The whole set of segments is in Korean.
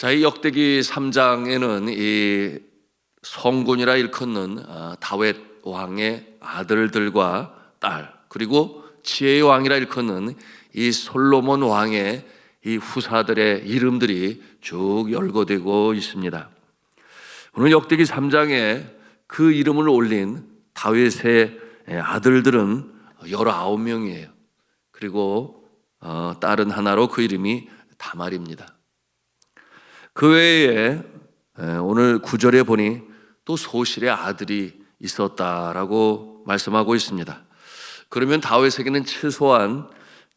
자, 이 역대기 3장에는 이 성군이라 일컫는 다윗 왕의 아들들과 딸, 그리고 지혜의 왕이라 일컫는 이 솔로몬 왕의 이 후사들의 이름들이 쭉 열거되고 있습니다. 오늘 역대기 3장에 그 이름을 올린 다윗의 아들들은 19명이에요. 그리고 딸은 하나로 그 이름이 다말입니다. 그 외에 오늘 9절에 보니 또 소실의 아들이 있었다라고 말씀하고 있습니다. 그러면 다윗에게는 최소한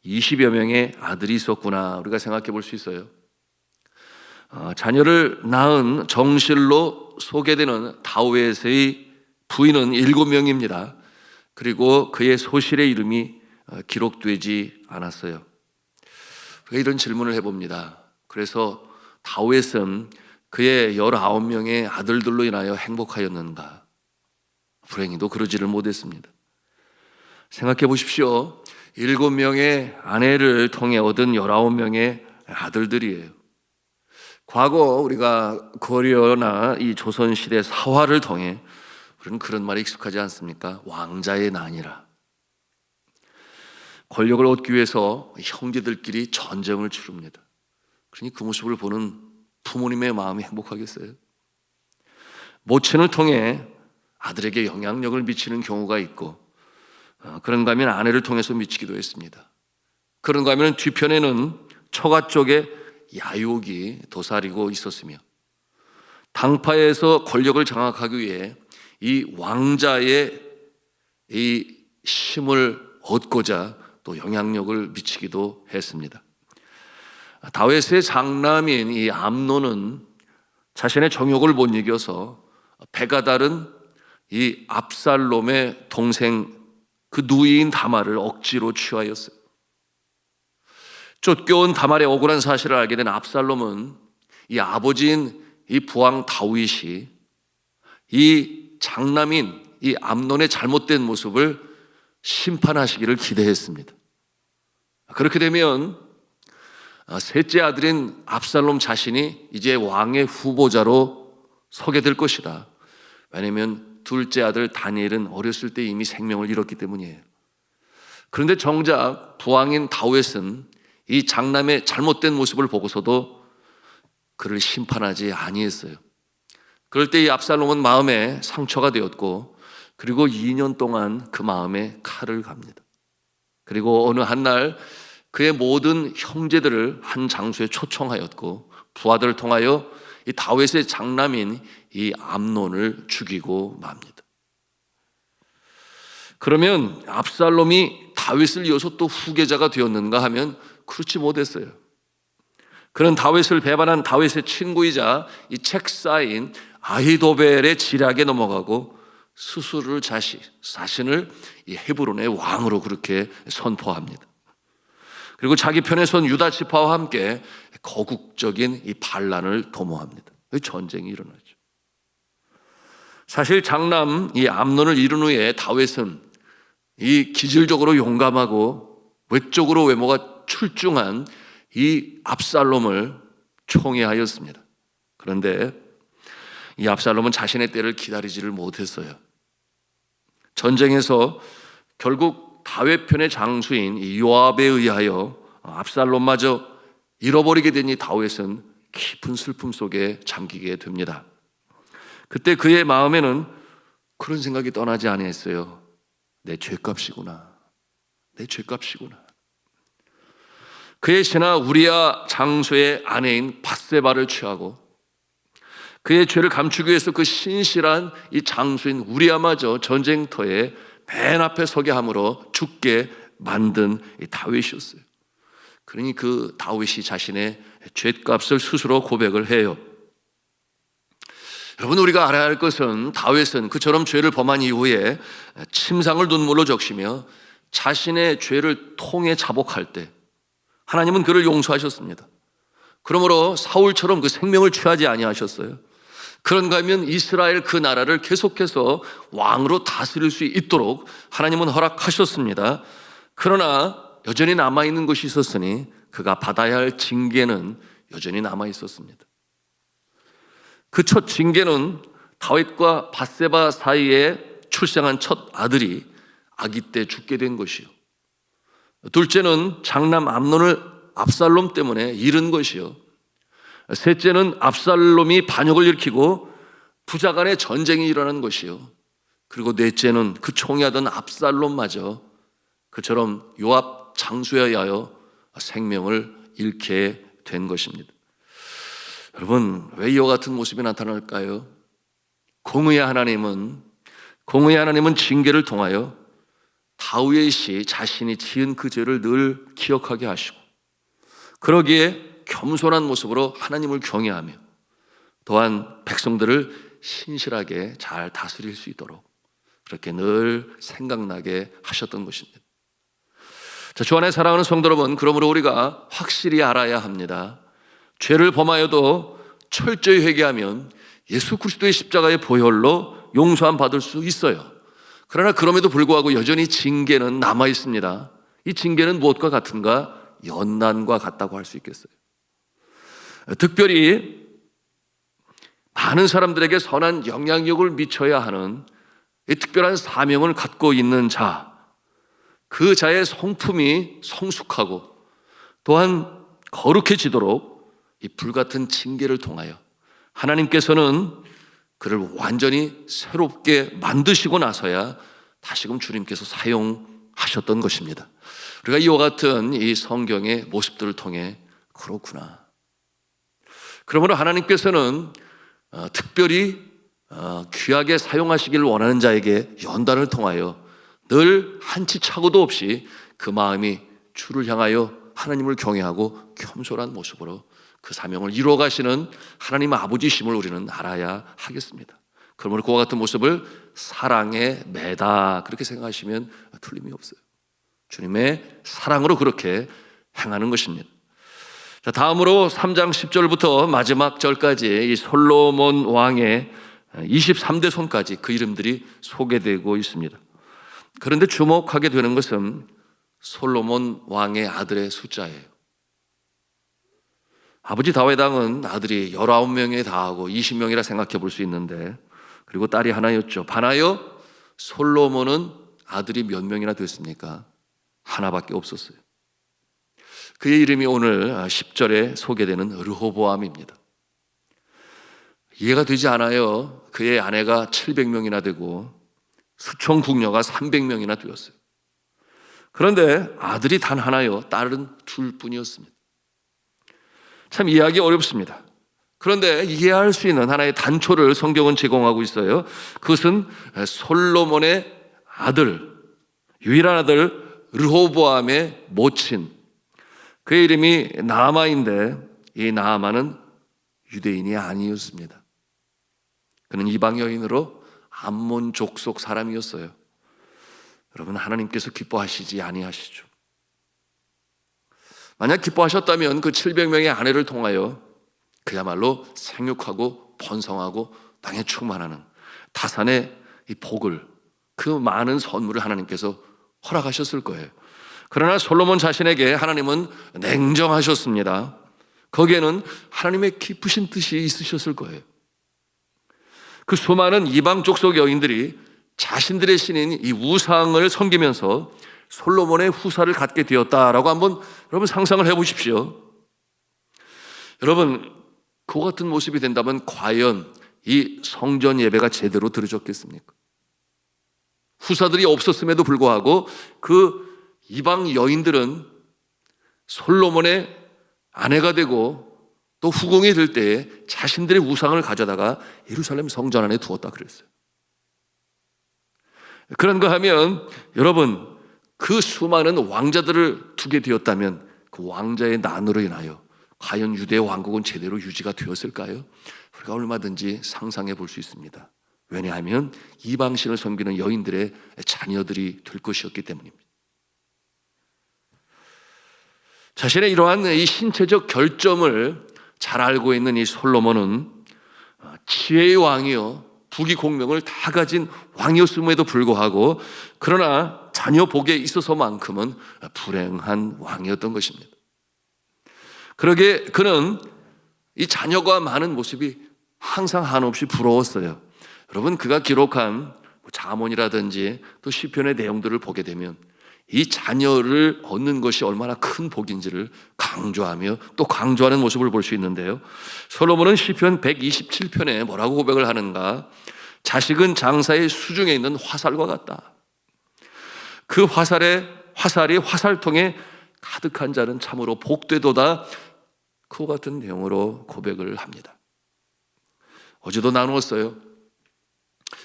20여 명의 아들이 있었구나 우리가 생각해 볼 수 있어요. 자녀를 낳은 정실로 소개되는 다윗의 부인은 7명입니다. 그리고 그의 소실의 이름이 기록되지 않았어요. 우리가 이런 질문을 해봅니다. 그래서 다윗은 그의 19명의 아들들로 인하여 행복하였는가? 불행히도 그러지를 못했습니다. 생각해 보십시오. 7명의 아내를 통해 얻은 19명의 아들들이에요. 과거 우리가 고려나 이 조선시대 사화를 통해 우리는 그런 말이 익숙하지 않습니까? 왕자의 난이라. 권력을 얻기 위해서 형제들끼리 전쟁을 치릅니다. 그러니 그 모습을 보는 부모님의 마음이 행복하겠어요? 모친을 통해 아들에게 영향력을 미치는 경우가 있고, 그런가 하면 아내를 통해서 미치기도 했습니다. 그런가 하면 뒤편에는 처가 쪽에 야욕이 도사리고 있었으며, 당파에서 권력을 장악하기 위해 이 왕자의 이 힘을 얻고자 또 영향력을 미치기도 했습니다. 다윗의 장남인 이 암논은 자신의 정욕을 못 이겨서 배가 다른 이 압살롬의 동생 그 누이인 다말을 억지로 취하였어요. 쫓겨온 다말의 억울한 사실을 알게 된 압살롬은 이 아버지인 이 부왕 다윗이 이 장남인 이 암논의 잘못된 모습을 심판하시기를 기대했습니다. 그렇게 되면 셋째 아들인 압살롬 자신이 이제 왕의 후보자로 서게 될 것이다. 왜냐하면 둘째 아들 다니엘은 어렸을 때 이미 생명을 잃었기 때문이에요. 그런데 정작 부왕인 다윗은 이 장남의 잘못된 모습을 보고서도 그를 심판하지 아니했어요. 그럴 때 이 압살롬은 마음에 상처가 되었고, 그리고 2년 동안 그 마음에 칼을 갑니다. 그리고 어느 한날 그의 모든 형제들을 한 장소에 초청하였고, 부하들을 통하여 이 다윗의 장남인 이 암논을 죽이고 맙니다. 그러면 압살롬이 다윗을 이어서 또 후계자가 되었는가 하면 그렇지 못했어요. 그는 다윗을 배반한 다윗의 친구이자 이 책사인 아히도벨의 지략에 넘어가고 스스로를 자신을 이 헤브론의 왕으로 그렇게 선포합니다. 그리고 자기 편에 선 유다 지파와 함께 거국적인 이 반란을 도모합니다. 전쟁이 일어나죠. 사실 장남 이 암논을 이룬 후에 다윗은 이 기질적으로 용감하고 외적으로 외모가 출중한 이 압살롬을 총애하였습니다. 그런데 이 압살롬은 자신의 때를 기다리지를 못했어요. 전쟁에서 결국 다윗 편의 장수인 이 요압에 의하여 압살롬마저 잃어버리게 된 이 다윗은 깊은 슬픔 속에 잠기게 됩니다. 그때 그의 마음에는 그런 생각이 떠나지 아니했어요. 내 죄값이구나. 내 죄값이구나. 그의 신하 우리야 장수의 아내인 밧세바를 취하고 그의 죄를 감추기 위해서 그 신실한 이 장수인 우리야마저 전쟁터에 맨 앞에 서게 함으로 죽게 만든 이 다윗이었어요. 그러니 그 다윗이 자신의 죄값을 스스로 고백을 해요. 여러분, 우리가 알아야 할 것은 다윗은 그처럼 죄를 범한 이후에 침상을 눈물로 적시며 자신의 죄를 통해 자복할 때 하나님은 그를 용서하셨습니다. 그러므로 사울처럼 그 생명을 취하지 아니하셨어요. 그런가 하면 이스라엘 그 나라를 계속해서 왕으로 다스릴 수 있도록 하나님은 허락하셨습니다. 그러나 여전히 남아있는 것이 있었으니 그가 받아야 할 징계는 여전히 남아있었습니다. 그 첫 징계는 다윗과 밧세바 사이에 출생한 첫 아들이 아기 때 죽게 된 것이요. 둘째는 장남 암논을 압살롬 때문에 잃은 것이요. 셋째는 압살롬이 반역을 일으키고 부자 간의 전쟁이 일어난 것이요. 그리고 넷째는 그 총리하던 압살롬마저 그처럼 요압 장수에 의하여 생명을 잃게 된 것입니다. 여러분, 왜 이와 같은 모습이 나타날까요? 공의의 하나님은 징계를 통하여 다윗이 자신이 지은 그 죄를 늘 기억하게 하시고, 그러기에 겸손한 모습으로 하나님을 경외하며 또한 백성들을 신실하게 잘 다스릴 수 있도록 그렇게 늘 생각나게 하셨던 것입니다. 자, 주 안에 사랑하는 성도 여러분, 그러므로 우리가 확실히 알아야 합니다. 죄를 범하여도 철저히 회개하면 예수 그리스도의 십자가의 보혈로 용서함 받을 수 있어요. 그러나 그럼에도 불구하고 여전히 징계는 남아 있습니다. 이 징계는 무엇과 같은가? 연단과 같다고 할 수 있겠어요. 특별히 많은 사람들에게 선한 영향력을 미쳐야 하는 이 특별한 사명을 갖고 있는 자, 그 자의 성품이 성숙하고 또한 거룩해지도록 이 불같은 징계를 통하여 하나님께서는 그를 완전히 새롭게 만드시고 나서야 다시금 주님께서 사용하셨던 것입니다. 우리가 이와 같은 이 성경의 모습들을 통해 그렇구나. 그러므로 하나님께서는 특별히 귀하게 사용하시기를 원하는 자에게 연단을 통하여 늘 한치 착오도 없이 그 마음이 주를 향하여 하나님을 경외하고 겸손한 모습으로 그 사명을 이루어 가시는 하나님 아버지심을 우리는 알아야 하겠습니다. 그러므로 그와 같은 모습을 사랑의 매다 그렇게 생각하시면 틀림이 없어요. 주님의 사랑으로 그렇게 행하는 것입니다. 자, 다음으로 3장 10절부터 마지막 절까지 이 솔로몬 왕의 23대 손까지 그 이름들이 소개되고 있습니다. 그런데 주목하게 되는 것은 솔로몬 왕의 아들의 숫자예요. 아버지 다윗 왕은 아들이 19명에 다하고 20명이라 생각해 볼 수 있는데, 그리고 딸이 하나였죠. 반하여 솔로몬은 아들이 몇 명이나 됐습니까? 하나밖에 없었어요. 그의 이름이 오늘 10절에 소개되는 르호보암입니다. 이해가 되지 않아요. 그의 아내가 700명이나 되고 수총 궁녀가 300명이나 되었어요. 그런데 아들이 단 하나요, 딸은 둘뿐이었습니다. 참 이해하기 어렵습니다. 그런데 이해할 수 있는 하나의 단초를 성경은 제공하고 있어요. 그것은 솔로몬의 아들, 유일한 아들 르호보암의 모친, 그의 이름이 나아마인데 이 나아마는 유대인이 아니었습니다. 그는 이방 여인으로 암몬 족속 사람이었어요. 여러분, 하나님께서 기뻐하시지 아니하시죠. 만약 기뻐하셨다면 그 700명의 아내를 통하여 그야말로 생육하고 번성하고 땅에 충만하는 다산의 이 복을, 그 많은 선물을 하나님께서 허락하셨을 거예요. 그러나 솔로몬 자신에게 하나님은 냉정하셨습니다. 거기에는 하나님의 깊으신 뜻이 있으셨을 거예요. 그 수많은 이방 족속 여인들이 자신들의 신인 이 우상을 섬기면서 솔로몬의 후사를 갖게 되었다라고 한번 여러분 상상을 해보십시오. 여러분, 그와 같은 모습이 된다면 과연 이 성전 예배가 제대로 드려졌겠습니까? 후사들이 없었음에도 불구하고 그 이방 여인들은 솔로몬의 아내가 되고 또 후궁이 될 때에 자신들의 우상을 가져다가 예루살렘 성전 안에 두었다 그랬어요. 그런가 하면 여러분, 그 수많은 왕자들을 두게 되었다면 그 왕자의 난으로 인하여 과연 유대 왕국은 제대로 유지가 되었을까요? 우리가 얼마든지 상상해 볼 수 있습니다. 왜냐하면 이방신을 섬기는 여인들의 자녀들이 될 것이었기 때문입니다. 자신의 이러한 이 신체적 결점을 잘 알고 있는 이 솔로몬은 지혜의 왕이요 부귀 공명을 다 가진 왕이었음에도 불구하고 그러나 자녀 복에 있어서만큼은 불행한 왕이었던 것입니다. 그러게 그는 이 자녀가 많은 모습이 항상 한없이 부러웠어요. 여러분, 그가 기록한 잠언이라든지 또 시편의 내용들을 보게 되면 이 자녀를 얻는 것이 얼마나 큰 복인지를 강조하며 또 강조하는 모습을 볼 수 있는데요. 솔로몬은 시편 127편에 뭐라고 고백을 하는가? 자식은 장사의 수중에 있는 화살과 같다. 그 화살이 화살통에 가득한 자는 참으로 복되도다. 그와 같은 내용으로 고백을 합니다. 어제도 나누었어요.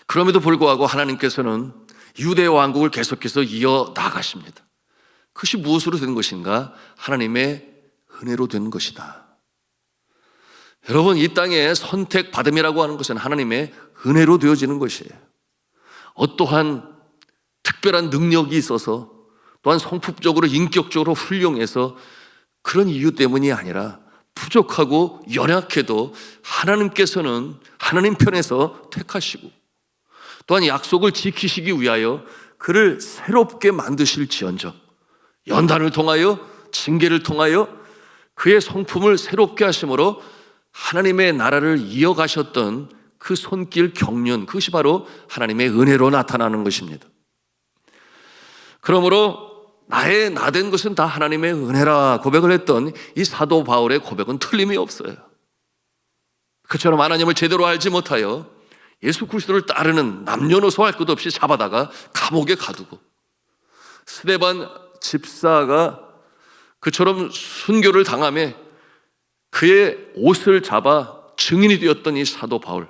그럼에도 불구하고 하나님께서는 유대 왕국을 계속해서 이어 나가십니다. 그것이 무엇으로 된 것인가? 하나님의 은혜로 된 것이다. 여러분, 이 땅에 선택받음이라고 하는 것은 하나님의 은혜로 되어지는 것이에요. 어떠한 특별한 능력이 있어서 또한 성품적으로 인격적으로 훌륭해서 그런 이유 때문이 아니라 부족하고 연약해도 하나님께서는 하나님 편에서 택하시고 또한 약속을 지키시기 위하여 그를 새롭게 만드실지언정 연단을 통하여 징계를 통하여 그의 성품을 새롭게 하심으로 하나님의 나라를 이어가셨던 그 손길 경륜, 그것이 바로 하나님의 은혜로 나타나는 것입니다. 그러므로 나의 나된 것은 다 하나님의 은혜라 고백을 했던 이 사도 바울의 고백은 틀림이 없어요. 그처럼 하나님을 제대로 알지 못하여 예수 그리스도를 따르는 남녀노소 할 것 없이 잡아다가 감옥에 가두고 스데반 집사가 그처럼 순교를 당하며 그의 옷을 잡아 증인이 되었던 이 사도 바울,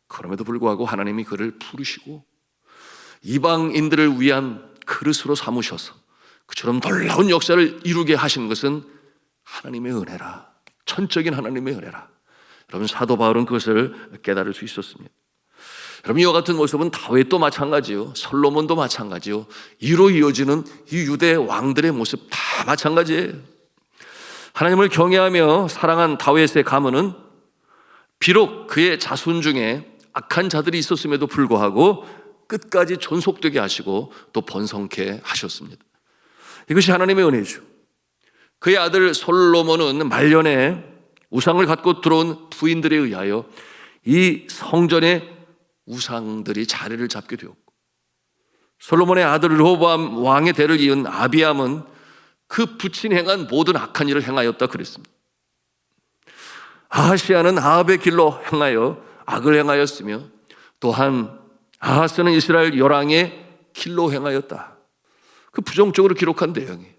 그럼에도 불구하고 하나님이 그를 부르시고 이방인들을 위한 그릇으로 삼으셔서 그처럼 놀라운 역사를 이루게 하신 것은 하나님의 은혜라, 천적인 하나님의 은혜라. 여러분, 사도 바울은 그것을 깨달을 수 있었습니다. 여러분, 이와 같은 모습은 다윗도 마찬가지요, 솔로몬도 마찬가지요, 이로 이어지는 이 유대 왕들의 모습 다 마찬가지예요. 하나님을 경외하며 사랑한 다윗의 가문은 비록 그의 자손 중에 악한 자들이 있었음에도 불구하고 끝까지 존속되게 하시고 또 번성케 하셨습니다. 이것이 하나님의 은혜죠. 그의 아들 솔로몬은 말년에 우상을 갖고 들어온 부인들에 의하여 이 성전의 우상들이 자리를 잡게 되었고, 솔로몬의 아들 르호보암 왕의 대를 이은 아비암은 그 부친 행한 모든 악한 일을 행하였다 그랬습니다. 아하시아는 아합의 길로 행하여 악을 행하였으며 또한 아하스는 이스라엘 열왕의 길로 행하였다. 그 부정적으로 기록한 내용이에요.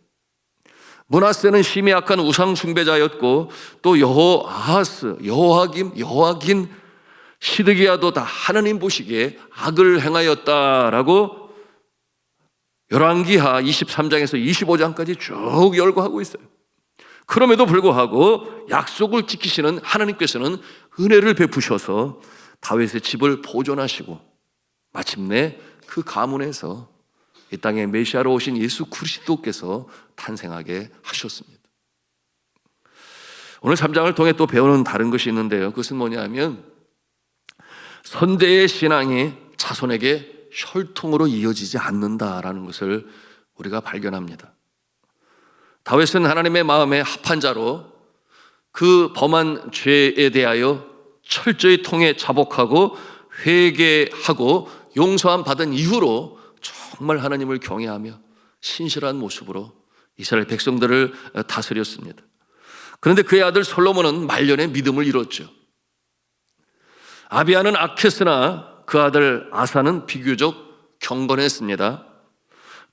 므낫세는 심히 악한 우상 숭배자였고 또 여호아하스, 여호아긴, 시드기야도 다 하나님 보시기에 악을 행하였다라고 열왕기하 23장에서 25장까지 쭉 열거하고 있어요. 그럼에도 불구하고 약속을 지키시는 하나님께서는 은혜를 베푸셔서 다윗의 집을 보존하시고 마침내 그 가문에서 이 땅에 메시아로 오신 예수 그리스도께서 탄생하게 하셨습니다. 오늘 3장을 통해 또 배우는 다른 것이 있는데요, 그것은 뭐냐면 선대의 신앙이 자손에게 혈통으로 이어지지 않는다라는 것을 우리가 발견합니다. 다윗은 하나님의 마음에 합한 자로 그 범한 죄에 대하여 철저히 통해 자복하고 회개하고 용서함 받은 이후로 정말 하나님을 경외하며 신실한 모습으로 이스라엘 백성들을 다스렸습니다. 그런데 그의 아들 솔로몬은 말년에 믿음을 잃었죠. 아비야는 악했으나 그 아들 아사는 비교적 경건했습니다.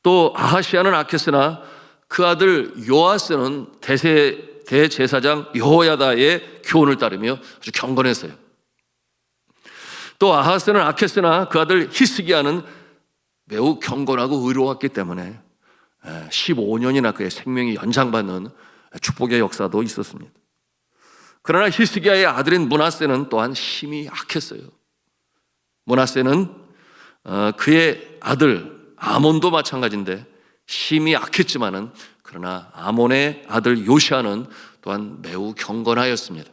또 아하시아는 악했으나 그 아들 요아스는 대제사장 여호야다의 교훈을 따르며 아주 경건했어요. 또 아하스는 악했으나 그 아들 히스기야는 매우 경건하고 의로웠기 때문에 15년이나 그의 생명이 연장받는 축복의 역사도 있었습니다. 그러나 히스기야의 아들인 므낫세는 또한 심히 악했어요. 므낫세는 그의 아들 아몬도 마찬가지인데 심히 악했지만은 그러나 아몬의 아들 요시아는 또한 매우 경건하였습니다.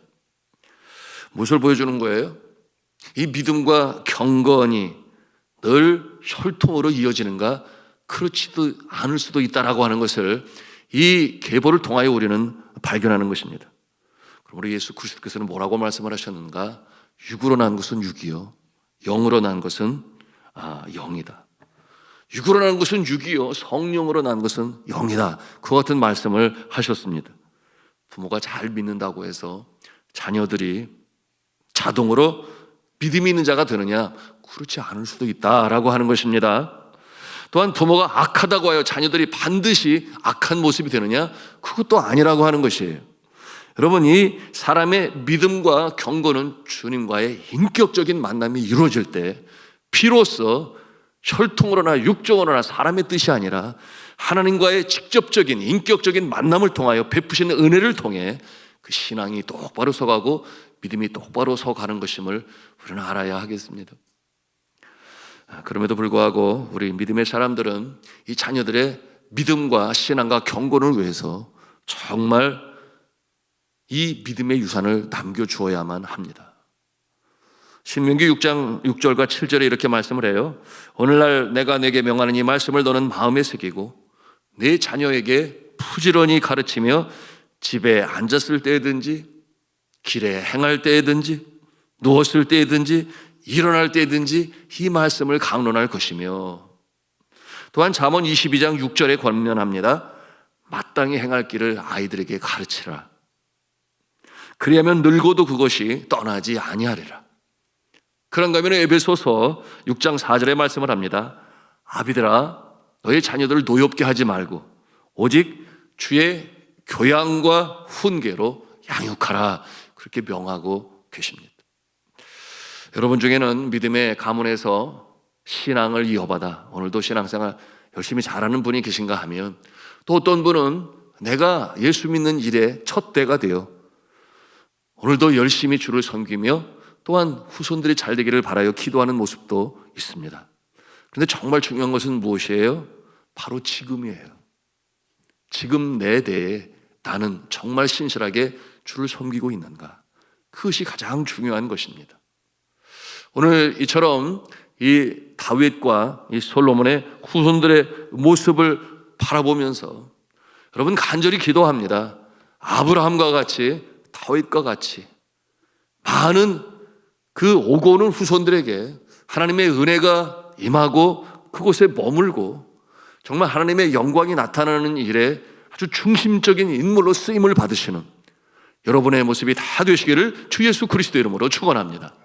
무엇을 보여주는 거예요? 이 믿음과 경건이 늘 혈통으로 이어지는가? 그렇지도 않을 수도 있다라고 하는 것을 이 계보를 통하여 우리는 발견하는 것입니다. 그럼 우리 예수 그리스도께서는 뭐라고 말씀을 하셨는가? 육으로 난 것은 육이요 영으로 난 것은 영이다. 육으로 난 것은 육이요 성령으로 난 것은 영이다. 그 같은 말씀을 하셨습니다. 부모가 잘 믿는다고 해서 자녀들이 자동으로 믿음이 있는 자가 되느냐? 그렇지 않을 수도 있다라고 하는 것입니다. 또한 부모가 악하다고 하여 자녀들이 반드시 악한 모습이 되느냐? 그것도 아니라고 하는 것이에요. 여러분, 이 사람의 믿음과 경고는 주님과의 인격적인 만남이 이루어질 때 비로소 혈통으로나 육종으로나 사람의 뜻이 아니라 하나님과의 직접적인 인격적인 만남을 통하여 베푸시는 은혜를 통해 그 신앙이 똑바로 서가고 믿음이 똑바로 서가는 것임을 우리는 알아야 하겠습니다. 그럼에도 불구하고 우리 믿음의 사람들은 이 자녀들의 믿음과 신앙과 경고를 위해서 정말 이 믿음의 유산을 남겨주어야만 합니다. 신명기 6장 6절과 7절에 이렇게 말씀을 해요. 오늘날 내가 내게 명하는 이 말씀을 너는 마음에 새기고 내 자녀에게 부지런히 가르치며 집에 앉았을 때든지 길에 행할 때든지 누웠을 때든지 일어날 때든지 이 말씀을 강론할 것이며 또한 잠언 22장 6절에 권면합니다. 마땅히 행할 길을 아이들에게 가르치라. 그리하면 늙어도 그것이 떠나지 아니하리라. 그런가 하면 에베소서 6장 4절에 말씀을 합니다. 아비들아 너의 자녀들을 노엽게 하지 말고 오직 주의 교양과 훈계로 양육하라. 그렇게 명하고 계십니다. 여러분 중에는 믿음의 가문에서 신앙을 이어받아 오늘도 신앙생활 열심히 잘하는 분이 계신가 하면 또 어떤 분은 내가 예수 믿는 일에 첫 때가 되어 오늘도 열심히 주를 섬기며 또한 후손들이 잘 되기를 바라여 기도하는 모습도 있습니다. 그런데 정말 중요한 것은 무엇이에요? 바로 지금이에요. 지금 내 대에 나는 정말 신실하게 주를 섬기고 있는가? 그것이 가장 중요한 것입니다. 오늘 이처럼 이 다윗과 이 솔로몬의 후손들의 모습을 바라보면서 여러분 간절히 기도합니다. 아브라함과 같이 다윗과 같이 많은 그 오고 오는 후손들에게 하나님의 은혜가 임하고 그곳에 머물고 정말 하나님의 영광이 나타나는 일에 아주 중심적인 인물로 쓰임을 받으시는 여러분의 모습이 다 되시기를 주 예수 그리스도 이름으로 축원합니다.